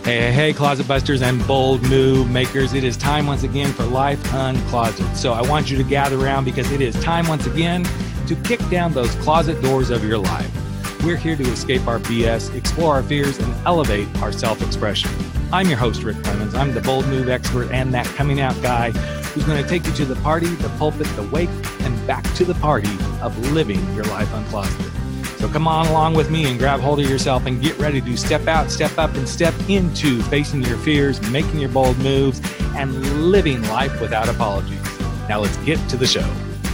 Hey, closet busters and bold move makers. It is time once again for Life Uncloseted. So I want you to gather around because it is time once again to kick down those closet doors of your life. We're here to escape our BS, explore our fears, and elevate our self-expression. I'm your host, Rick Clemens. I'm the bold move expert and that coming out guy who's going to take you to the party, the pulpit, the wake, and back to the party of living your life uncloseted. So come on along with me and grab hold of yourself and get ready to step out, step up, and step into facing your fears, making your bold moves, and living life without apologies. Now let's get to the show.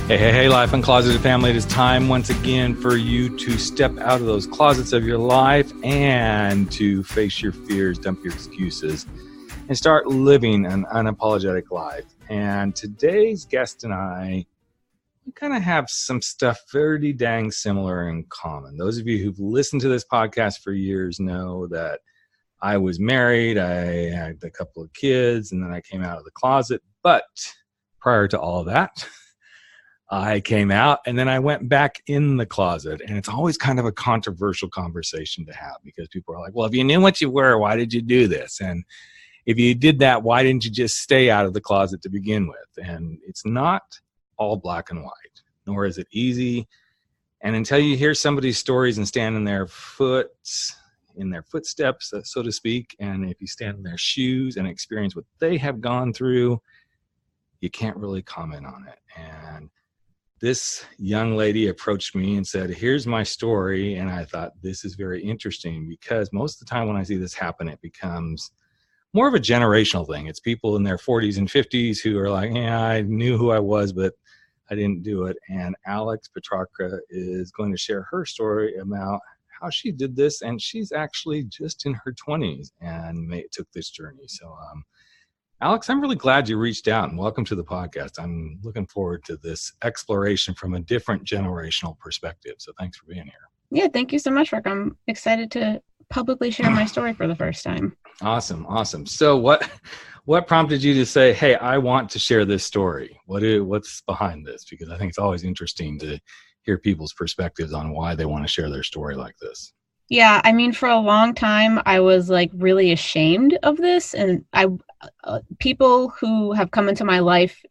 Hey, Life Uncloseted family. It is time once again for you to step out of those closets of your life and to face your fears, dump your excuses, and start living an unapologetic life. And today's guest and I, we kind of have some stuff very dang similar in common. Those of you who've listened to this podcast for years know that I was married, I had a couple of kids, and then I came out of the closet. But prior to all of that, I came out and then I went back in the closet. And it's always kind of a controversial conversation to have because people are like, well, if you knew what you were, why did you do this? And if you did that, why didn't you just stay out of the closet to begin with? And it's not all black and white, nor is it easy. And until you hear somebody's stories and stand in their footsteps, so to speak, and if you stand in their shoes and experience what they have gone through, you can't really comment on it. And this young lady approached me and said, here's my story. And I thought, this is very interesting because most of the time when I see this happen, it becomes more of a generational thing. It's people in their 40s and 50s who are like, yeah, I knew who I was, but I didn't do it. And Alex Petrarca is going to share her story about how she did this. And she's actually just in her 20s and took this journey. So, Alex, I'm really glad you reached out and welcome to the podcast. I'm looking forward to this exploration from a different generational perspective. So thanks for being here. Yeah, thank you so much, Rick. I'm excited to publicly share my story for the first time. Awesome. So what prompted you to say, hey, I want to share this story? What's behind this? Because I think it's always interesting to hear people's perspectives on why they want to share their story like this. Yeah, I mean, for a long time, I was like really ashamed of this. And people who have come into my life,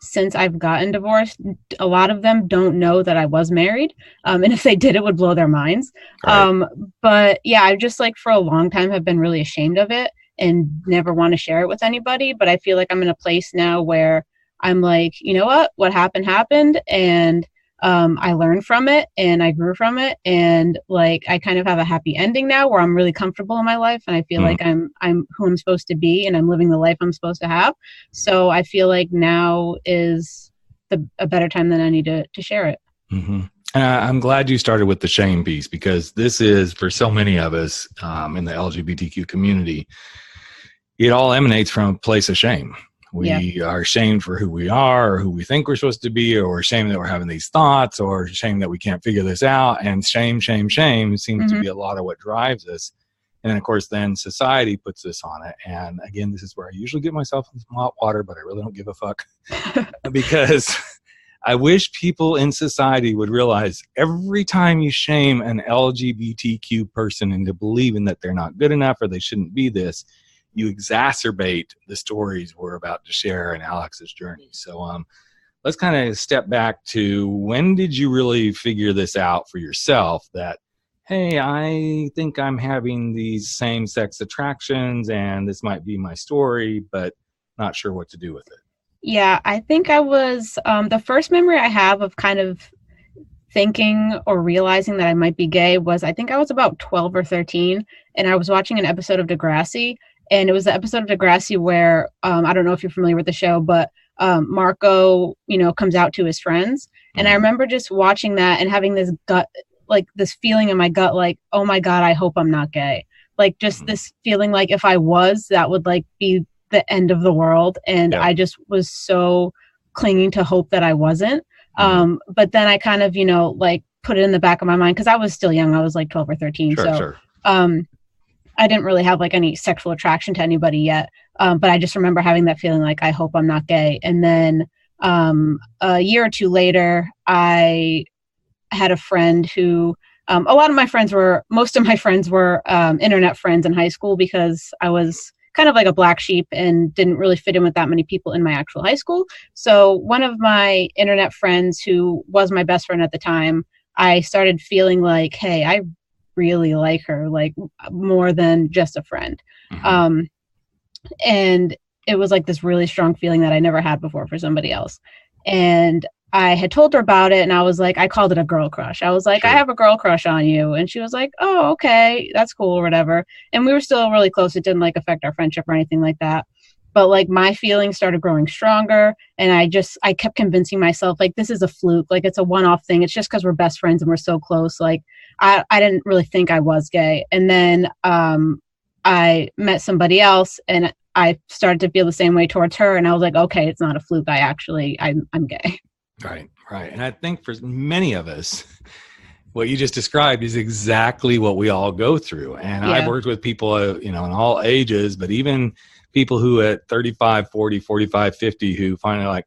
since I've gotten divorced, a lot of them don't know that I was married. And if they did, it would blow their minds. Right. But yeah, I just for a long time have been really ashamed of it and never want to share it with anybody. But I feel like I'm in a place now where I'm like, you know what happened. And I learned from it and I grew from it. And I kind of have a happy ending now where I'm really comfortable in my life. And I feel like I'm who I'm supposed to be and I'm living the life I'm supposed to have. So I feel like now is a better time than any to share it. Mm-hmm. I'm glad you started with the shame piece because this is, for so many of us in the LGBTQ community, it all emanates from a place of shame. We are ashamed for who we are or who we think we're supposed to be, or we're ashamed that we're having these thoughts, or ashamed that we can't figure this out. And shame seems to be a lot of what drives us. And then, of course, then society puts this on it. And again, this is where I usually get myself in some hot water, but I really don't give a fuck because I wish people in society would realize every time you shame an LGBTQ person into believing that they're not good enough or they shouldn't be this, you exacerbate the stories we're about to share in Alex's journey. So let's kind of step back to when did you really figure this out for yourself that, hey, I think I'm having these same-sex attractions and this might be my story, but not sure what to do with it? Yeah, I think I was, the first memory I have of kind of thinking or realizing that I might be gay was, I think I was about 12 or 13, and I was watching an episode of Degrassi. And it was the episode of Degrassi where, I don't know if you're familiar with the show, but Marco, comes out to his friends. And I remember just watching that and having this gut, this feeling in my gut, oh my God, I hope I'm not gay. Just this feeling if I was, that would be the end of the world. And I just was so clinging to hope that I wasn't. But then I kind of, put it in the back of my mind because I was still young. I was 12 or 13. Sure. I didn't really have any sexual attraction to anybody yet. But I just remember having that feeling I hope I'm not gay. And then a year or two later, I had a friend who most of my friends were internet friends in high school because I was kind of like a black sheep and didn't really fit in with that many people in my actual high school. So one of my internet friends, who was my best friend at the time, I started feeling like, hey, I really like her, like more than just a friend. Mm-hmm. And it was like this really strong feeling that I never had before for somebody else. And I had told her about it, and I was like, I called it a girl crush. I was like, sure. I have a girl crush on you. And she was like, oh, okay, that's cool or whatever. And we were still really close. It didn't like affect our friendship or anything like that. But like my feelings started growing stronger, and I kept convincing myself like, this is a fluke. Like it's a one-off thing. It's just because we're best friends and we're so close. Like I didn't really think I was gay. And then I met somebody else, and I started to feel the same way towards her. And I was like, okay, it's not a fluke. I'm gay. Right. And I think for many of us, what you just described is exactly what we all go through. And I've worked with people, in all ages, but even people who at 35, 40, 45, 50, who finally like,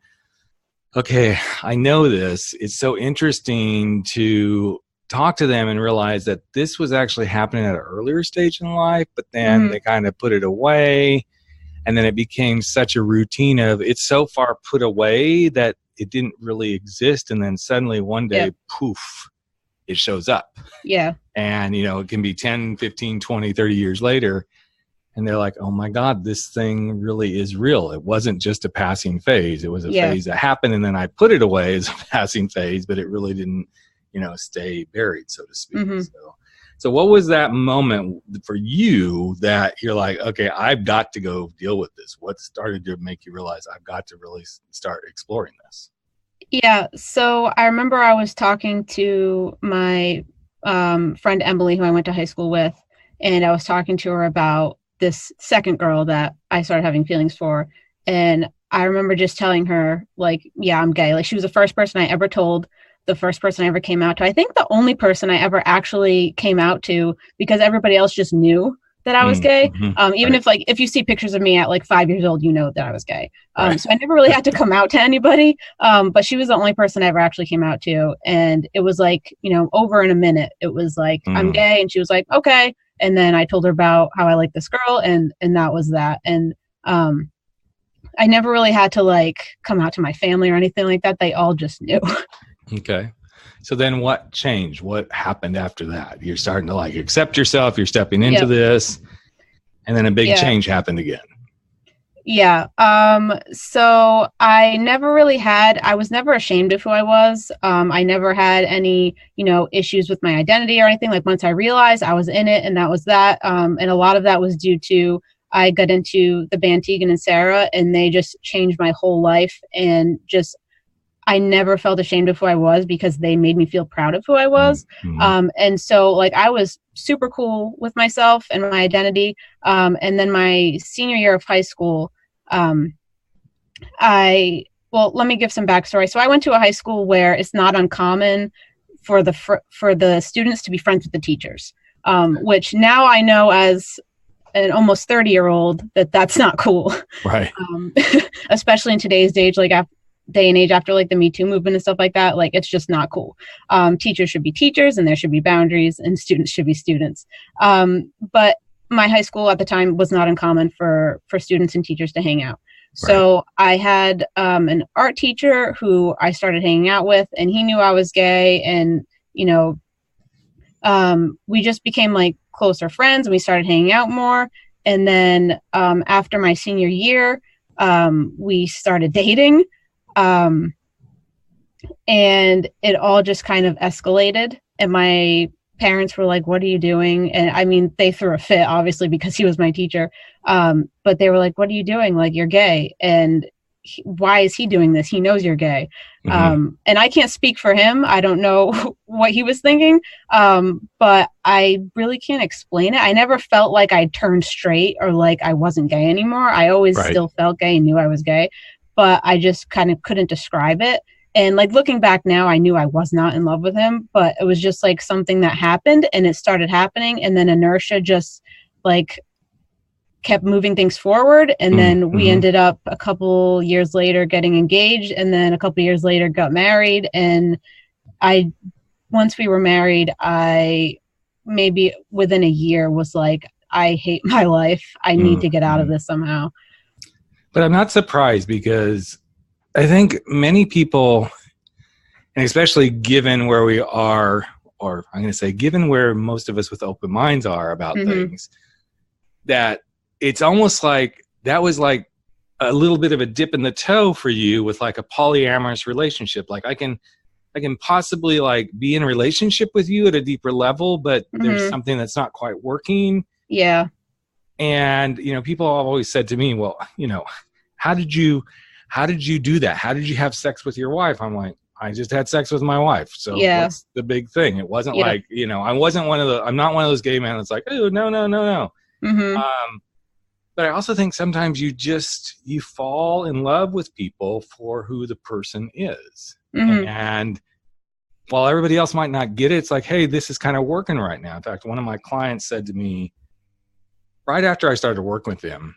okay, I know this. It's so interesting to talk to them and realize that this was actually happening at an earlier stage in life, but then they kind of put it away. And then it became such a routine of it's so far put away that it didn't really exist. And then suddenly one day, poof, it shows up. Yeah. And, it can be 10, 15, 20, 30 years later. And they're like, oh my God, this thing really is real. It wasn't just a passing phase. It was a phase that happened. And then I put it away as a passing phase, but it really didn't, stay buried, so to speak. Mm-hmm. So what was that moment for you that you're like, okay, I've got to go deal with this? What started to make you realize I've got to really start exploring this? Yeah. So I remember I was talking to my friend Emily, who I went to high school with, and I was talking to her about this second girl that I started having feelings for. And I remember just telling her, like, yeah, I'm gay. Like, she was the first person I ever told, the first person I ever came out to. I think the only person I ever actually came out to, because everybody else just knew that I was gay. Even if you see pictures of me at like 5 years old, that I was gay. So I never really had to come out to anybody. But she was the only person I ever actually came out to. And it was like, over in a minute, it was like, I'm gay. And she was like, okay. And then I told her about how I like this girl, and that was that. And I never really had to like come out to my family or anything like that. They all just knew. Okay. So then what changed? What happened after that? You're starting to like accept yourself. You're stepping into this, and then a big change happened again. Yeah. So I was never ashamed of who I was. I never had any, issues with my identity or anything. Like once I realized I was in it, and that was that. And a lot of that was due to, I got into the band Tegan and Sarah, and they just changed my whole life. And I never felt ashamed of who I was because they made me feel proud of who I was. And so like I was super cool with myself and my identity. And then my senior year of high school, let me give some backstory. So I went to a high school where it's not uncommon for the students to be friends with the teachers, which now I know as an almost 30-year-old that's not cool. Right. Especially in today's day and age after like the Me Too movement and stuff like that. Like it's just not cool. Teachers should be teachers, and there should be boundaries, and students should be students. But my high school at the time was not uncommon for students and teachers to hang out. So I had an art teacher who I started hanging out with, and he knew I was gay, and we just became like closer friends, and we started hanging out more. And then after my senior year, we started dating. And it all just kind of escalated, and my parents were like, what are you doing? And I mean, they threw a fit, obviously, because he was my teacher. But they were like, what are you doing? Like, you're gay. And why is he doing this? He knows you're gay. And I can't speak for him. I don't know what he was thinking. But I really can't explain it. I never felt like I turned straight or like I wasn't gay anymore. I always still felt gay and knew I was gay, but I just kind of couldn't describe it. And like looking back now, I knew I was not in love with him, but it was just like something that happened, and it started happening. And then inertia just like kept moving things forward. And then we ended up a couple years later getting engaged, and then a couple years later got married. And I once we were married, I maybe within a year was like, I hate my life. I need to get out of this somehow. But I'm not surprised, because I think many people, and especially given where we are, or I'm going to say given where most of us with open minds are about things, that it's almost like that was like a little bit of a dip in the toe for you with like a polyamorous relationship. Like I can possibly like be in a relationship with you at a deeper level, but there's something that's not quite working. Yeah. And, you know, people have always said to me, well, you know, how did you do that? How did you have sex with your wife? I'm like, I just had sex with my wife. So what's the big thing? It wasn't like, you know, I'm not one of those gay men that's like, oh, no. But I also think sometimes you fall in love with people for who the person is. And while everybody else might not get it, it's like, hey, this is kind of working right now. In fact, one of my clients said to me right after I started working with him,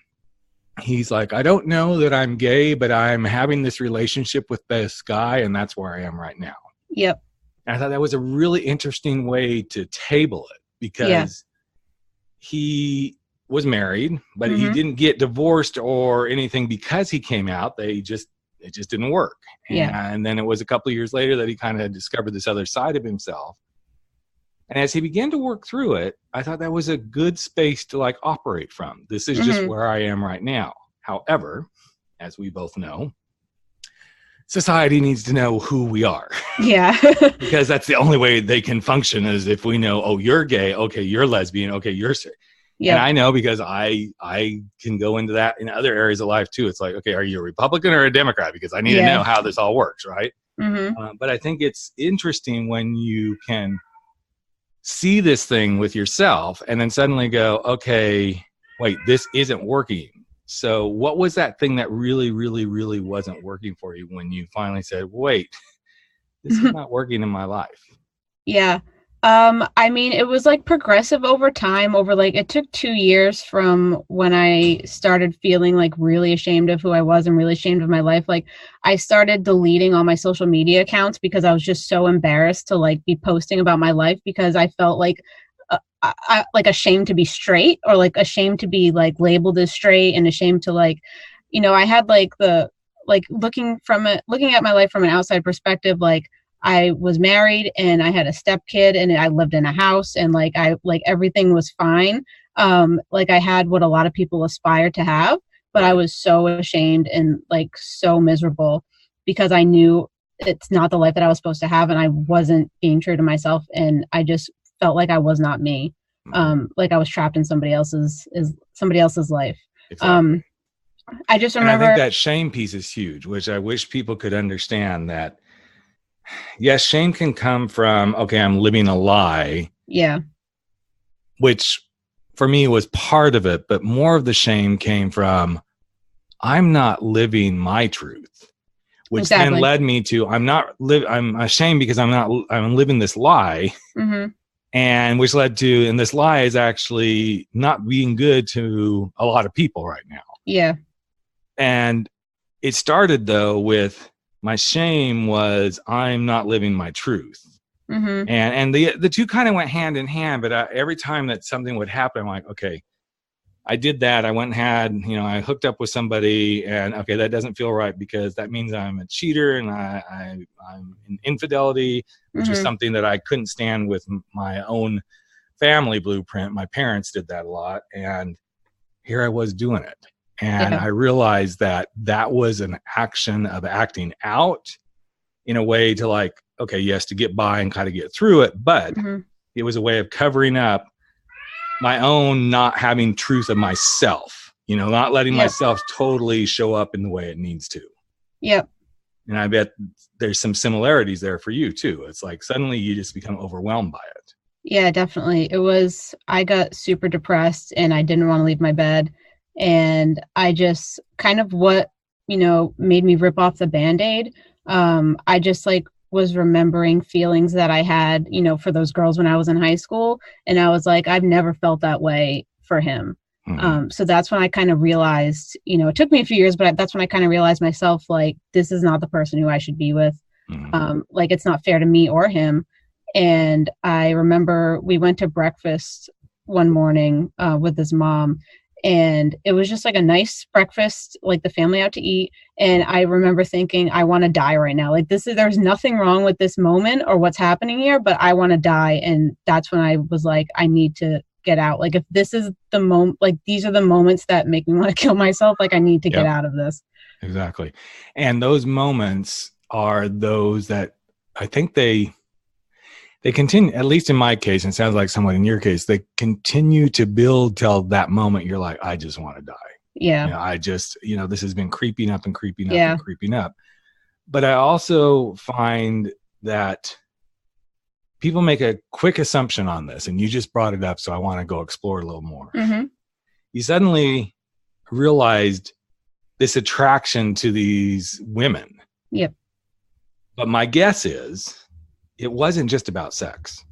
he's like, I don't know that I'm gay, but I'm having this relationship with this guy, and that's where I am right now. Yep. And I thought that was a really interesting way to table it, because he was married, but he didn't get divorced or anything because he came out. It just didn't work. And then it was a couple of years later that he kind of discovered this other side of himself. And as he began to work through it, I thought that was a good space to like operate from. This is just where I am right now. However, as we both know, society needs to know who we are. Yeah. Because that's the only way they can function, is if we know, oh, you're gay. Okay, you're lesbian. Okay, you're straight. Yeah. And I know, because I can go into that in other areas of life too. It's like, okay, are you a Republican or a Democrat? Because I need to know how this all works, right? But I think it's interesting when you can see this thing with yourself and then suddenly go, okay, wait, this isn't working. So what was that thing that really, really, really wasn't working for you when you finally said, wait, this is not working in my life? Yeah. I mean, it was like progressive over time, it took 2 years from when I started feeling like really ashamed of who I was and really ashamed of my life. Like I started deleting all my social media accounts because I was just so embarrassed to like be posting about my life, because I felt like I like ashamed to be straight, or like ashamed to be like labeled as straight, and ashamed to like, you know, I had like looking at my life from an outside perspective, like I was married and I had a stepkid and I lived in a house, and like everything was fine. Like I had what a lot of people aspire to have, but I was so ashamed and like so miserable because I knew it's not the life that I was supposed to have, and I wasn't being true to myself, and I just felt like I was not me. Like I was trapped in somebody else's life. Exactly. I just remember, and I think that shame piece is huge, which I wish people could understand that. Yes, shame can come from, okay, I'm living a lie. Yeah. Which for me was part of it, but more of the shame came from, I'm not living my truth, which then led me to, I'm ashamed because I'm living this lie. And which led to, and this lie is actually not being good to a lot of people right now. Yeah. And it started though with, my shame was I'm not living my truth. And the two kind of went hand in hand, but every time that something would happen, I'm like, okay, I did that. I went and had, I hooked up with somebody, and okay, that doesn't feel right because that means I'm a cheater and I'm in infidelity, which is something that I couldn't stand with my own family blueprint. My parents did that a lot, and here I was doing it. And I realized that was an action of acting out in a way to like, okay, yes, to get by and kind of get through it. But it was a way of covering up my own not having truth of myself, not letting myself totally show up in the way it needs to. Yep. And I bet there's some similarities there for you too. It's like suddenly you just become overwhelmed by it. Yeah, definitely. I got super depressed and I didn't want to leave my bed. And I just kind of made me rip off the Band-Aid. I just like was remembering feelings that I had, for those girls when I was in high school. And I was like, I've never felt that way for him. So that's when I kind of realized, it took me a few years, but that's when I kind of realized myself, like, this is not the person who I should be with. Like, it's not fair to me or him. And I remember we went to breakfast one morning with his mom, and it was just like a nice breakfast, like the family out to eat. And I remember thinking, I want to die right now. Like there's nothing wrong with this moment or what's happening here, but I want to die. And that's when I was like, I need to get out. Like if this is the moment, like these are the moments that make me want to kill myself. Like I need to get out of this. Exactly. And those moments are those that I think they continue, at least in my case, and it sounds like somewhat in your case, they continue to build till that moment you're like, I just want to die. Yeah. You know, I just, this has been creeping up and creeping up and creeping up. But I also find that people make a quick assumption on this, and you just brought it up, so I want to go explore a little more. Mm-hmm. You suddenly realized this attraction to these women. Yep. But my guess is, it wasn't just about sex.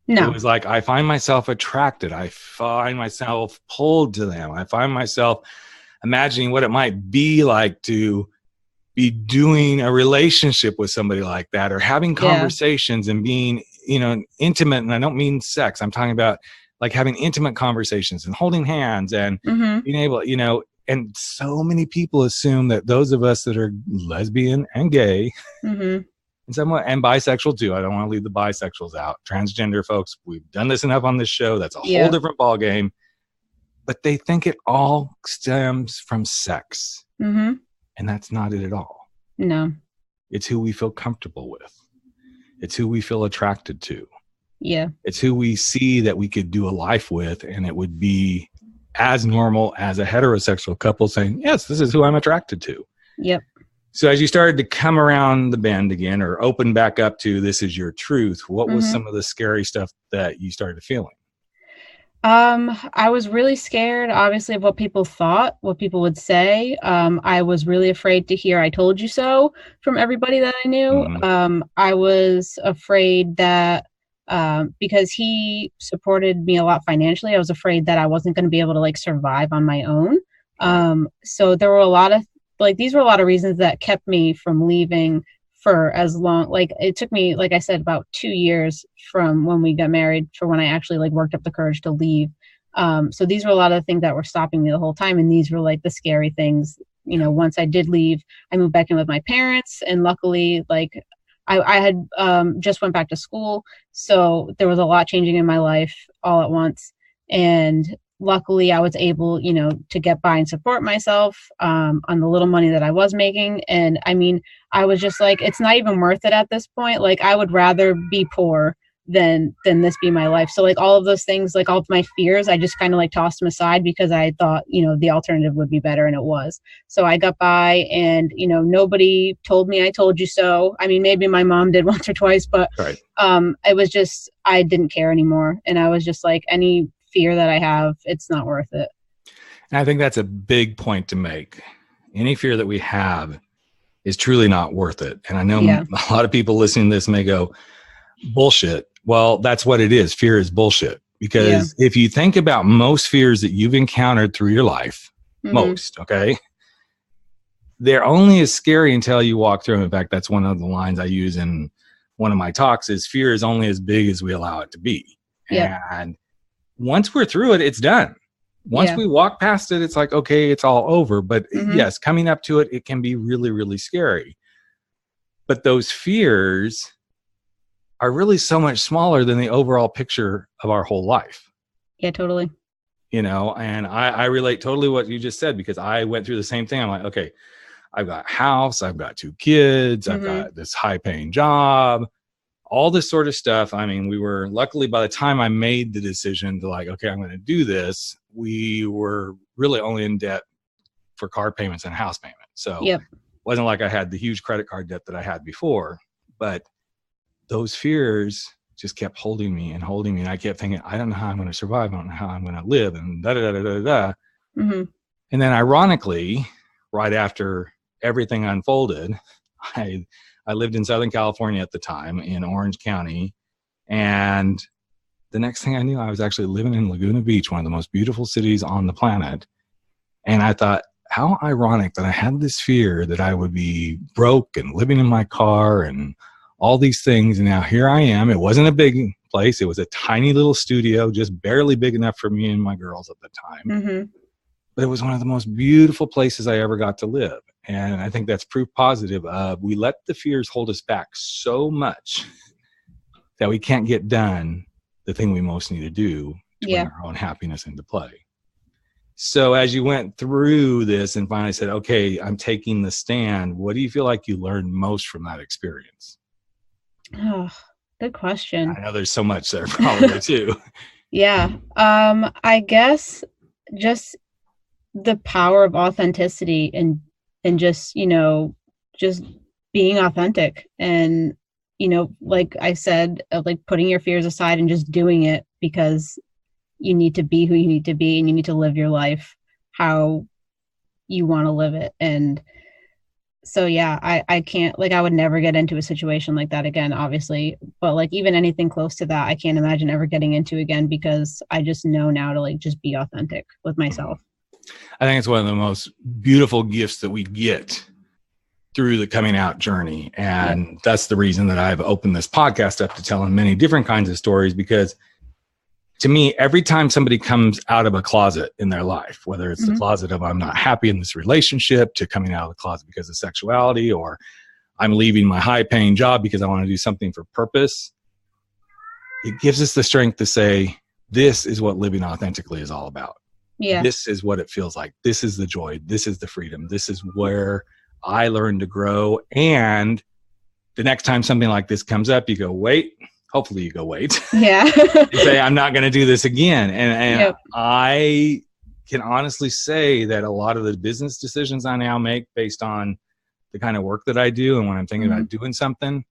No. It was like, I find myself attracted. I find myself pulled to them. I find myself imagining what it might be like to be doing a relationship with somebody like that, or having conversations and being, intimate. And I don't mean sex. I'm talking about like having intimate conversations and holding hands and being able, and so many people assume that those of us that are lesbian and gay, and somewhat, and bisexual too. I don't want to leave the bisexuals out. Transgender folks, we've done this enough on this show. That's a whole different ballgame. But they think it all stems from sex. And that's not it at all. No. It's who we feel comfortable with. It's who we feel attracted to. Yeah. It's who we see that we could do a life with, and it would be as normal as a heterosexual couple saying, yes, this is who I'm attracted to. Yep. So as you started to come around the bend again, or open back up to this is your truth, what was some of the scary stuff that you started feeling? I was really scared, obviously, of what people thought, what people would say. I was really afraid to hear "I told you so" from everybody that I knew. I was afraid that because he supported me a lot financially, I was afraid that I wasn't going to be able to like survive on my own. So there were a lot of these were a lot of reasons that kept me from leaving for as long. Like it took me, like I said, about 2 years from when we got married for when I actually like worked up the courage to leave. So these were a lot of the things that were stopping me the whole time. And these were like the scary things. Once I did leave, I moved back in with my parents, and luckily, like I had just went back to school. So there was a lot changing in my life all at once. And luckily I was able, to get by and support myself on the little money that I was making. And I mean, I was just like, it's not even worth it at this point. Like I would rather be poor than this be my life. So like all of those things, like all of my fears, I just kind of like tossed them aside because I thought, the alternative would be better, and it was. So I got by, and, nobody told me I told you so. I mean, maybe my mom did once or twice, but it was just, I didn't care anymore. And I was just like, any fear that I have, it's not worth it. And I think that's a big point to make. Any fear that we have is truly not worth it. And I know a lot of people listening to this may go, bullshit. Well, that's what it is. Fear is bullshit. Because if you think about most fears that you've encountered through your life, okay, they're only as scary until you walk through them. In fact, that's one of the lines I use in one of my talks is fear is only as big as we allow it to be. And once we're through it, it's done. Once we walk past it, it's like, okay, it's all over. But yes, coming up to it, it can be really, really scary. But those fears are really so much smaller than the overall picture of our whole life. Yeah, totally. And I relate totally what you just said, because I went through the same thing. I'm like, okay, I've got a house, I've got 2 kids, I've got this high paying job, all this sort of stuff. I mean, we were luckily, by the time I made the decision to like, okay, I'm going to do this, we were really only in debt for car payments and house payments. So it wasn't like I had the huge credit card debt that I had before, but those fears just kept holding me. And I kept thinking, I don't know how I'm going to survive. I don't know how I'm going to live, and da-da-da-da-da-da. And then ironically, right after everything unfolded, I lived in Southern California at the time, in Orange County. And the next thing I knew, I was actually living in Laguna Beach, one of the most beautiful cities on the planet. And I thought, how ironic that I had this fear that I would be broke and living in my car and all these things. And now here I am. It wasn't a big place. It was a tiny little studio, just barely big enough for me and my girls at the time. Mm-hmm. But it was one of the most beautiful places I ever got to live. And I think that's proof positive of we let the fears hold us back so much that we can't get done the thing we most need to do to bring our own happiness into play. So as you went through this and finally said, okay, I'm taking the stand, what do you feel like you learned most from that experience? Oh, good question. I know there's so much there probably too. Yeah. I guess just the power of authenticity and just, just being authentic and, like I said, like putting your fears aside and just doing it because you need to be who you need to be and you need to live your life how you want to live it. And so, yeah, I can't, like, I would never get into a situation like that again, obviously, but like even anything close to that, I can't imagine ever getting into again because I just know now to like just be authentic with myself. I think it's one of the most beautiful gifts that we get through the coming out journey. And that's the reason that I've opened this podcast up to telling many different kinds of stories, because to me, every time somebody comes out of a closet in their life, whether it's the closet of I'm not happy in this relationship to coming out of the closet because of sexuality, or I'm leaving my high paying job because I want to do something for purpose, it gives us the strength to say, this is what living authentically is all about. Yeah. This is what it feels like. This is the joy. This is the freedom. This is where I learned to grow. And the next time something like this comes up, you go, wait. Hopefully you go, wait. Yeah. You say, I'm not going to do this again. And I can honestly say that a lot of the business decisions I now make based on the kind of work that I do and when I'm thinking about doing something,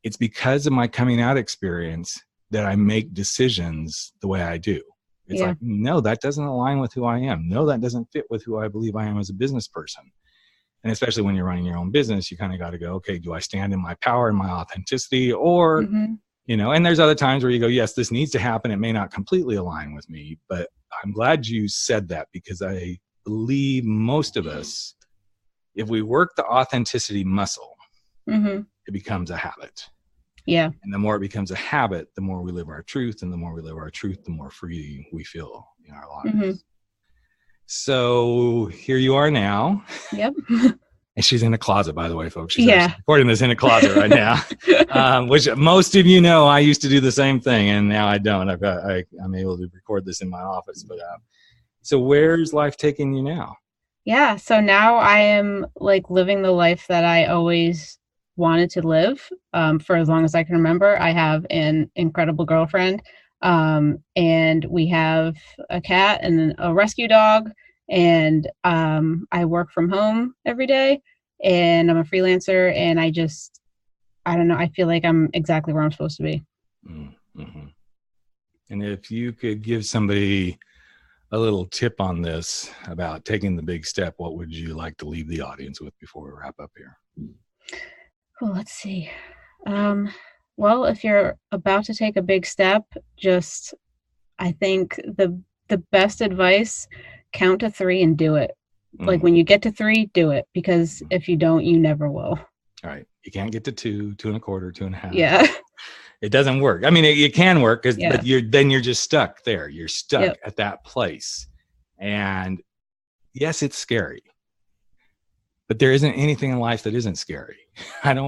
it's because of my coming out experience that I make decisions the way I do. It's like, no, that doesn't align with who I am. No, that doesn't fit with who I believe I am as a business person. And especially when you're running your own business, you kind of got to go, okay, do I stand in my power and my authenticity? Or, and there's other times where you go, yes, this needs to happen. It may not completely align with me, but I'm glad you said that, because I believe most of us, if we work the authenticity muscle, it becomes a habit. Yeah. And the more it becomes a habit, the more we live our truth. And the more we live our truth, the more free we feel in our lives. So here you are now. Yep. And she's in a closet, by the way, folks. She's recording this in a closet right now, which most of you know, I used to do the same thing, and now I don't. I'm able to record this in my office. But so where's life taking you now? Yeah. So now I am like living the life that I always wanted to live for as long as I can remember. I have an incredible girlfriend, and we have a cat and a rescue dog. And I work from home every day, and I'm a freelancer, and I don't know, I feel like I'm exactly where I'm supposed to be. Mm-hmm. And if you could give somebody a little tip on this about taking the big step, what would you like to leave the audience with before we wrap up here? Well, let's see. Well, if you're about to take a big step, I think the best advice, count to 3 and do it. Like when you get to 3, do it, because if you don't, you never will. All right. You can't get to 2, 2 1/4, 2 1/2. Yeah. It doesn't work. I mean, it can work, but you're just stuck there. You're stuck at that place. And yes, it's scary, but there isn't anything in life that isn't scary. I'm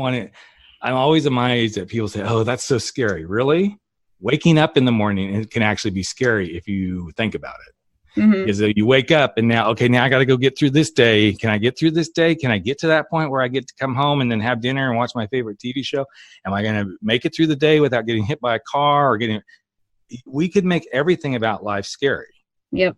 always amazed that people say, oh, that's so scary. Really? Waking up in the morning, it can actually be scary if you think about it. Is that you wake up and now I got to go get through this day. Can I get through this day? Can I get to that point where I get to come home and then have dinner and watch my favorite TV show? Am I going to make it through the day without getting hit by a car or we could make everything about life scary. Yep.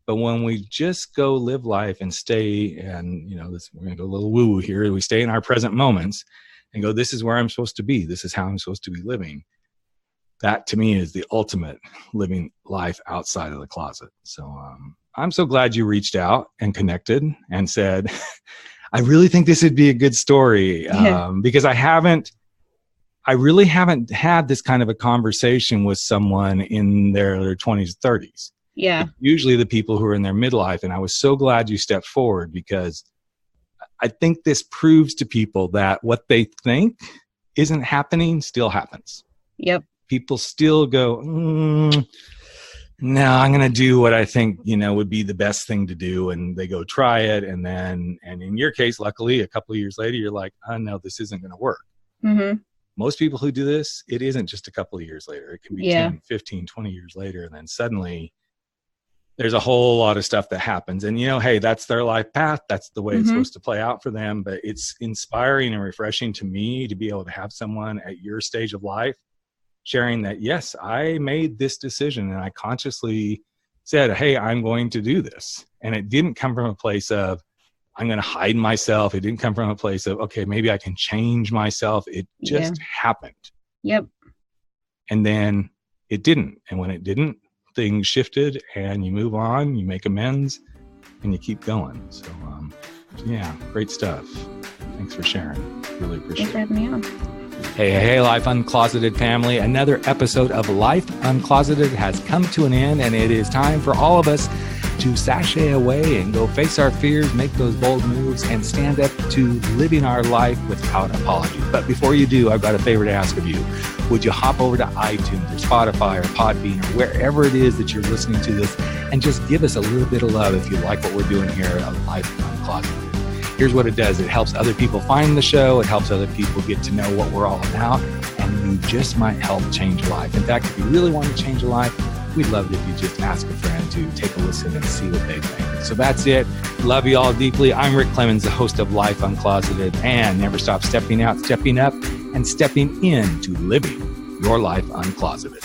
But when we just go live life and stay, and we're going to go a little woo-woo here. We stay in our present moments and go, this is where I'm supposed to be. This is how I'm supposed to be living. That to me is the ultimate living life outside of the closet. So I'm so glad you reached out and connected and said, I really think this would be a good story, because I really haven't had this kind of a conversation with someone in their 20s, 30s. Yeah. It's usually the people who are in their midlife. And I was so glad you stepped forward, because I think this proves to people that what they think isn't happening still happens. Yep. People still go, no, I'm going to do what I think, would be the best thing to do. And they go try it. And in your case, luckily, a couple of years later, you're like, oh, no, this isn't going to work. Mm-hmm. Most people who do this, it isn't just a couple of years later. It can be 10, 15, 20 years later. And then suddenly there's a whole lot of stuff that happens. And, hey, that's their life path. That's the way it's supposed to play out for them. But it's inspiring and refreshing to me to be able to have someone at your stage of life sharing that, yes, I made this decision and I consciously said, hey, I'm going to do this. And it didn't come from a place of, I'm going to hide myself. It didn't come from a place of, okay, maybe I can change myself. It just happened. Yep. And then it didn't. And when it didn't, things shifted and you move on, you make amends, and you keep going. So, great stuff. Thanks for sharing. Really appreciate it. Thanks for having me on. Hey, Life Uncloseted family. Another episode of Life Uncloseted has come to an end, and it is time for all of us to sashay away and go face our fears, make those bold moves, and stand up to living our life without apology. But before you do, I've got a favor to ask of you. Would you hop over to iTunes or Spotify or Podbean or wherever it is that you're listening to this and just give us a little bit of love if you like what we're doing here at Life Uncloseted. Here's what it does. It helps other people find the show. It helps other people get to know what we're all about. And you just might help change a life. In fact, if you really want to change a life, we'd love it if you just ask a friend to take a listen and see what they think. So that's it. Love you all deeply. I'm Rick Clemens, the host of Life Uncloseted, and never stop stepping out, stepping up, and stepping into living your life uncloseted.